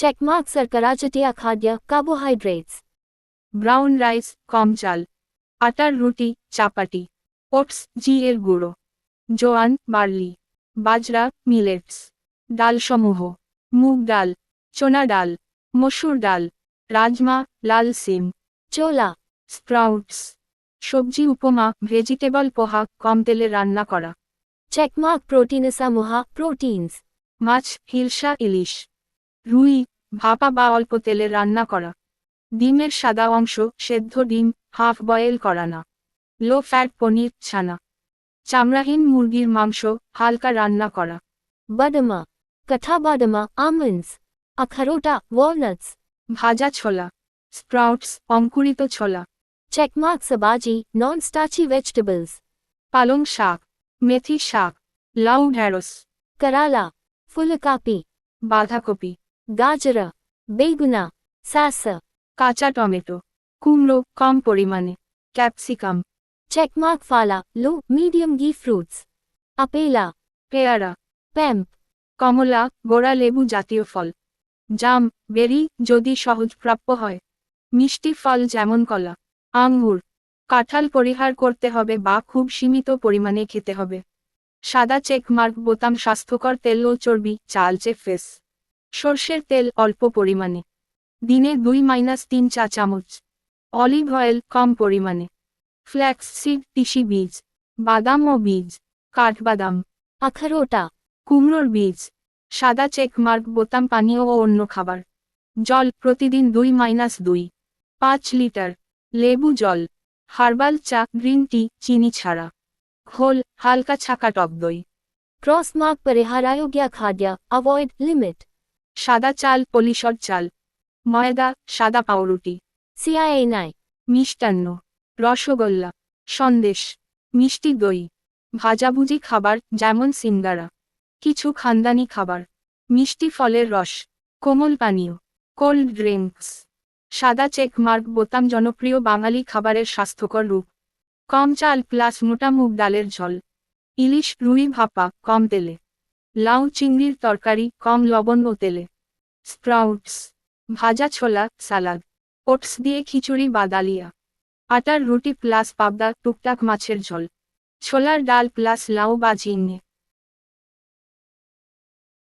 Checkmark सरकरा चटिया खाद्य carbohydrates. Brown rice কম চাল, আটার রুটি চাপাটি, ওটস এর গুঁড়ো, জোয়ান বার্লি, বাজরা মিলেটস, ডালসমূহ, মুগ ডাল, চনা ডাল, মসুর ডাল, রাজমা, লাল সিম, Chola. স্প্রাউটস, সবজি উপমা ভেজিটেবল পোহা কম তেলে রান্না করা, Checkmark proteinisa muha proteins. মাছ হিলসা ইলিশ, রুই ভাপা বা অল্প তেলে রান্না করা, ডিমের সাদা অংশ সেদ্ধ ডিম হাফ বয়েল করা না, লো ফ্যাট পনির ছানা, চামড়াহীন মুরগির মাংস হালকা রান্না করা, Badama. Katha badama almonds. Akharota walnuts. ভাজা ছোলা, স্প্রাউটস অঙ্কুরিত ছোলা, Checkmark sabaji non-starchy vegetables. পালং শাক, মেথি শাক, লাউ ঢ্যাঁড়স, Karala. Fulakapi. বাঁধাকপি, Gajara. Beguna. Sasa. কাঁচা টমেটো, কুমড়ো কম পরিমাণে, capsicum, Checkmark fala low medium ghee fruits. Apela. পেয়ারা, Pemp. কমলা গোড়া লেবু জাতীয় ফল, জাম বেরি যদি সহজপ্রাপ্য হয়, মিষ্টি ফল যেমন কলা, আঙ্গুর, কাঁঠাল পরিহার করতে হবে বা খুব সীমিত পরিমাণে খেতে হবে। সাদা চেক মার্ক বোতাম স্বাস্থ্যকর তেল ও চর্বি চালচে ফেস, সর্ষের তেল অল্প পরিমাণে, দিনে 2-3 চা চামচ, অলিভ অয়েল কম পরিমাণে, ফ্ল্যাক্স সিড তিসি বীজ, বাদাম ও বীজ, কাঠবাদাম, Akharota. কুমড়োর বীজ, সাদা চেক মার্ক বোতাম পানীয় ও অন্য খাবার, জল প্রতিদিন 2-5 লিটার, লেবু জল, হার্বাল চা গ্রিন টি চিনি ছাড়া, ঘোল হালকা ছাকা টক দই, Crossmark pariharayogya khadya avoid limit. সাদা চাল পলিশর চাল, ময়দা সাদা পাউরুটি, CIA9. মিষ্টান্ন, রসগোল্লা, সন্দেশ, মিষ্টি দই, ভাজাভুজি খাবার যেমন সিঙ্গারা, কিছু খানদানি খাবার, মিষ্টি ফলের রস, কোমল পানীয়, কোল্ড ড্রিঙ্কস, সাদা চেক মার্ক বোতাম জনপ্রিয় বাঙালি খাবারের স্বাস্থ্যকর রূপ, কম চাল প্লাস মোটা মুগ ডালের ঝোল, ইলিশ রুই ভাপা কম তেলে, লাউ চিংড়ির তরকারি কম লবণ ও তেলে, স্প্রাউটস, ভাজা ছোলা সালাদ, ওটস দিয়ে খিচুড়ি বা ডালিয়া, আটার রুটি প্লাস পাবদা টুকটাক মাছের ঝোল, ছোলার ডাল প্লাস লাউ বা ঝিঙে।